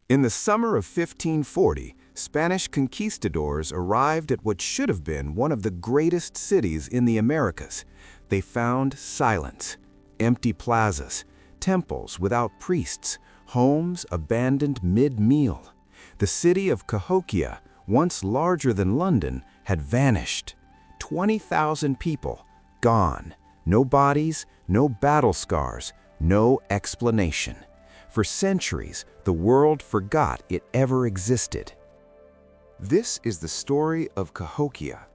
In the summer of 1540, Spanish conquistadors arrived at what should have been one of the greatest cities in the Americas. They found silence, empty plazas, temples without priests, homes abandoned mid-meal. The city of Cahokia, once larger than London, had vanished. 20,000 people, gone. No bodies, no battle scars, no explanation. For centuries, the world forgot it ever existed. This is the story of Cahokia,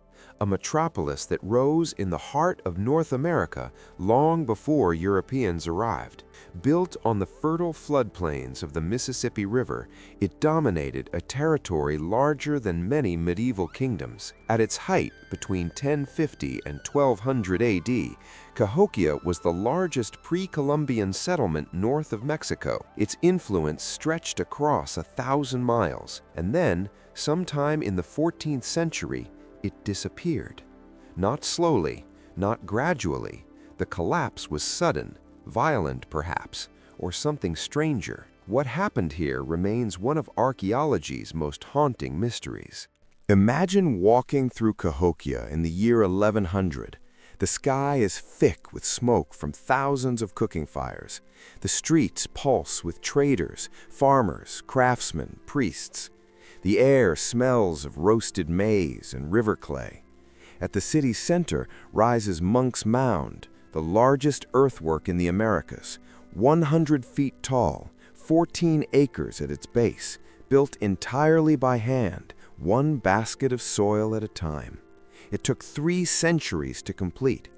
a metropolis that rose in the heart of North America long before Europeans arrived. Built on the fertile floodplains of the Mississippi River, it dominated a territory larger than many medieval kingdoms. At its height, between 1050 and 1200 AD, Cahokia was the largest pre-Columbian settlement north of Mexico. Its influence stretched across 1,000 miles, and then, sometime in the 14th century, it disappeared. Not slowly, not gradually. The collapse was sudden, violent perhaps, or something stranger. What happened here remains one of archaeology's most haunting mysteries. Imagine walking through Cahokia in the year 1100. The sky is thick with smoke from thousands of cooking fires. The streets pulse with traders, farmers, craftsmen, priests. The air smells of roasted maize and river clay. At the city's center rises Monk's Mound, the largest earthwork in the Americas, 100 feet tall, 14 acres at its base, built entirely by hand, one basket of soil at a time. It took 3 centuries to complete.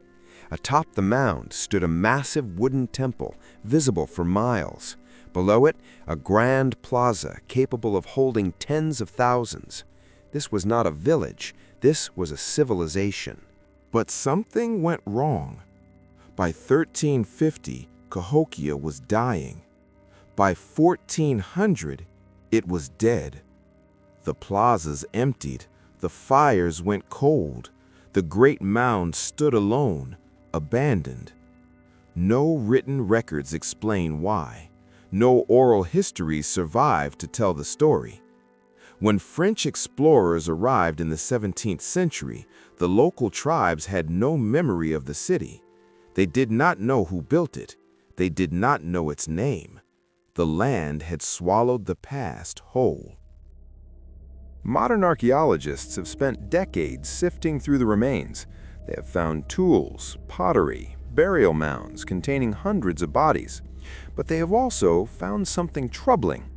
Atop the mound stood a massive wooden temple, visible for miles. Below it, a grand plaza capable of holding tens of thousands. This was not a village, this was a civilization. But something went wrong. By 1350, Cahokia was dying. By 1400, it was dead. The plazas emptied, the fires went cold, the great mound stood alone, abandoned. No written records explain why. No oral histories survived to tell the story. When French explorers arrived in the 17th century, the local tribes had no memory of the city. They did not know who built it. They did not know its name. The land had swallowed the past whole. Modern archaeologists have spent decades sifting through the remains. They have found tools, pottery, burial mounds containing hundreds of bodies. But they have also found something troubling: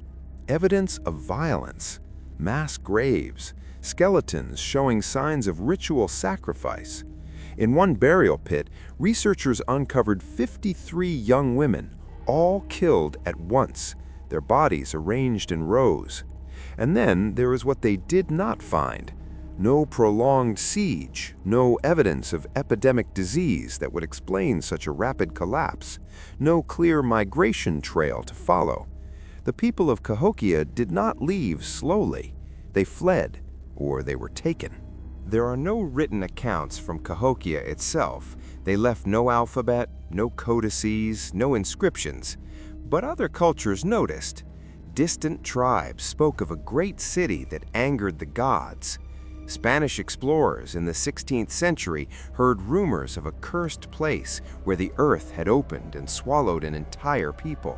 evidence of violence, mass graves, skeletons showing signs of ritual sacrifice. In one burial pit, researchers uncovered 53 young women, all killed at once, their bodies arranged in rows. And then there is what they did not find: no prolonged siege, no evidence of epidemic disease that would explain such a rapid collapse, no clear migration trail to follow. The people of Cahokia did not leave slowly. They fled, or they were taken. There are no written accounts from Cahokia itself. They left no alphabet, no codices, no inscriptions. But other cultures noticed. Distant tribes spoke of a great city that angered the gods. Spanish explorers in the 16th century heard rumors of a cursed place where the earth had opened and swallowed an entire people.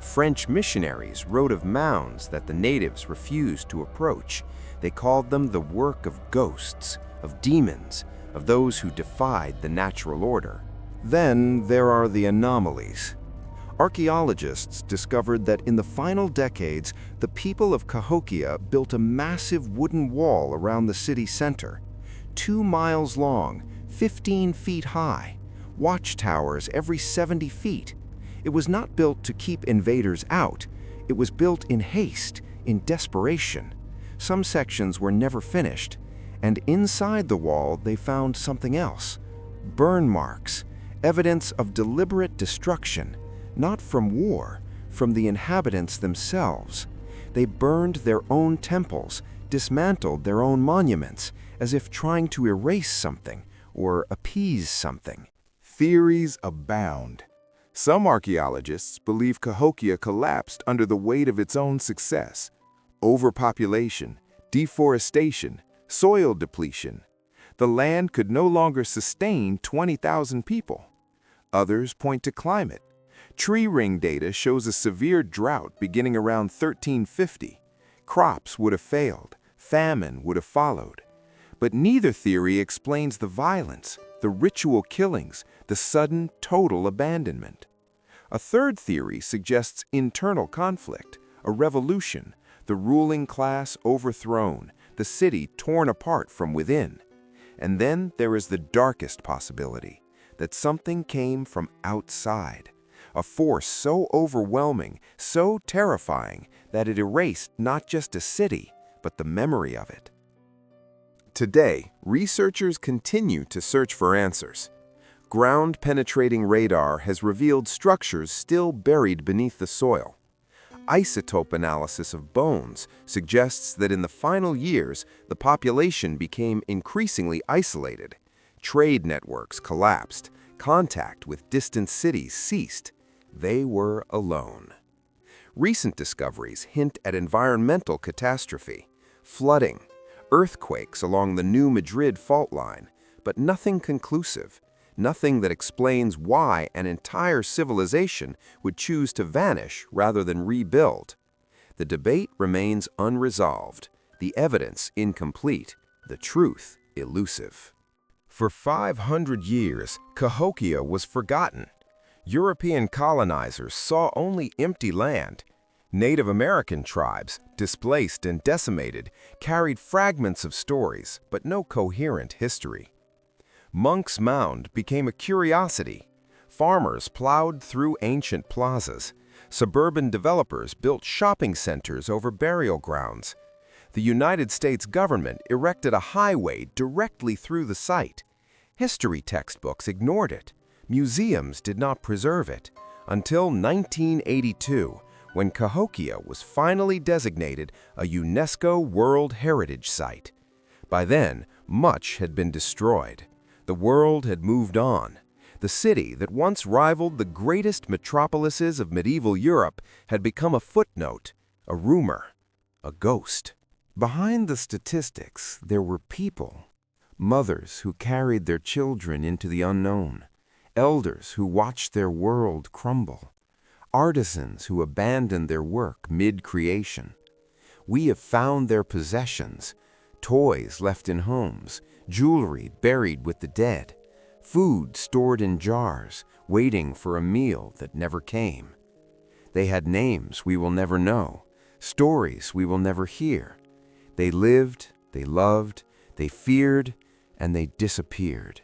French missionaries wrote of mounds that the natives refused to approach. They called them the work of ghosts, of demons, of those who defied the natural order. Then there are the anomalies. Archaeologists discovered that in the final decades, the people of Cahokia built a massive wooden wall around the city center, 2 miles long, 15 feet high, watchtowers every 70 feet. It was not built to keep invaders out. It was built in haste, in desperation. Some sections were never finished, and inside the wall they found something else: burn marks, evidence of deliberate destruction. Not from war, from the inhabitants themselves. They burned their own temples, dismantled their own monuments, as if trying to erase something or appease something. Theories abound. Some archaeologists believe Cahokia collapsed under the weight of its own success. Overpopulation, deforestation, soil depletion. The land could no longer sustain 20,000 people. Others point to climate. Tree ring data shows a severe drought beginning around 1350. Crops would have failed, famine would have followed. But neither theory explains the violence, the ritual killings, the sudden, total abandonment. A third theory suggests internal conflict, a revolution, the ruling class overthrown, the city torn apart from within. And then there is the darkest possibility, that something came from outside, a force so overwhelming, so terrifying, that it erased not just a city, but the memory of it. Today, researchers continue to search for answers. Ground-penetrating radar has revealed structures still buried beneath the soil. Isotope analysis of bones suggests that in the final years, the population became increasingly isolated. Trade networks collapsed. Contact with distant cities ceased. They were alone. Recent discoveries hint at environmental catastrophe, flooding, earthquakes along the New Madrid fault line, but nothing conclusive, nothing that explains why an entire civilization would choose to vanish rather than rebuild. The debate remains unresolved, the evidence incomplete, the truth elusive. For 500 years, Cahokia was forgotten. European colonizers saw only empty land. Native American tribes, displaced and decimated, carried fragments of stories, but no coherent history. Monk's Mound became a curiosity. Farmers plowed through ancient plazas. Suburban developers built shopping centers over burial grounds. The United States government erected a highway directly through the site. History textbooks ignored it. Museums did not preserve it. Until 1982, when Cahokia was finally designated a UNESCO World Heritage Site. By then, much had been destroyed. The world had moved on. The city that once rivaled the greatest metropolises of medieval Europe had become a footnote, a rumor, a ghost. Behind the statistics, there were people. Mothers who carried their children into the unknown. Elders who watched their world crumble. Artisans who abandoned their work mid-creation. We have found their possessions, toys left in homes, jewelry buried with the dead, food stored in jars, waiting for a meal that never came. They had names we will never know, stories we will never hear. They lived, they loved, they feared, and they disappeared.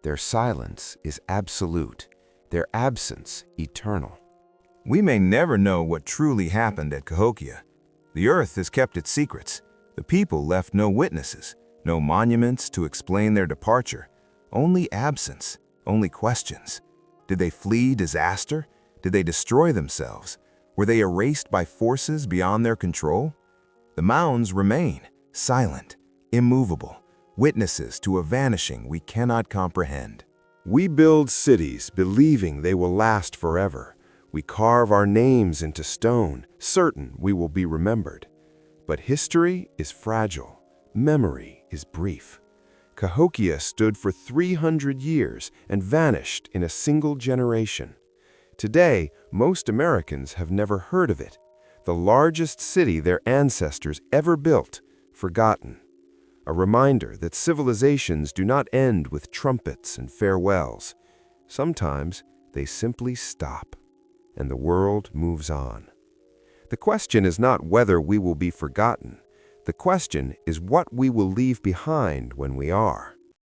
Their silence is absolute, their absence eternal. We may never know what truly happened at Cahokia. The earth has kept its secrets. The people left no witnesses, no monuments to explain their departure. Only absence, only questions. Did they flee disaster? Did they destroy themselves? Were they erased by forces beyond their control? The mounds remain, silent, immovable, witnesses to a vanishing we cannot comprehend. We build cities believing they will last forever. We carve our names into stone, certain we will be remembered. But history is fragile. Memory is brief. Cahokia stood for 300 years and vanished in a single generation. Today, most Americans have never heard of it. The largest city their ancestors ever built, forgotten. A reminder that civilizations do not end with trumpets and farewells. Sometimes they simply stop, and the world moves on. The question is not whether we will be forgotten. The question is what we will leave behind when we are.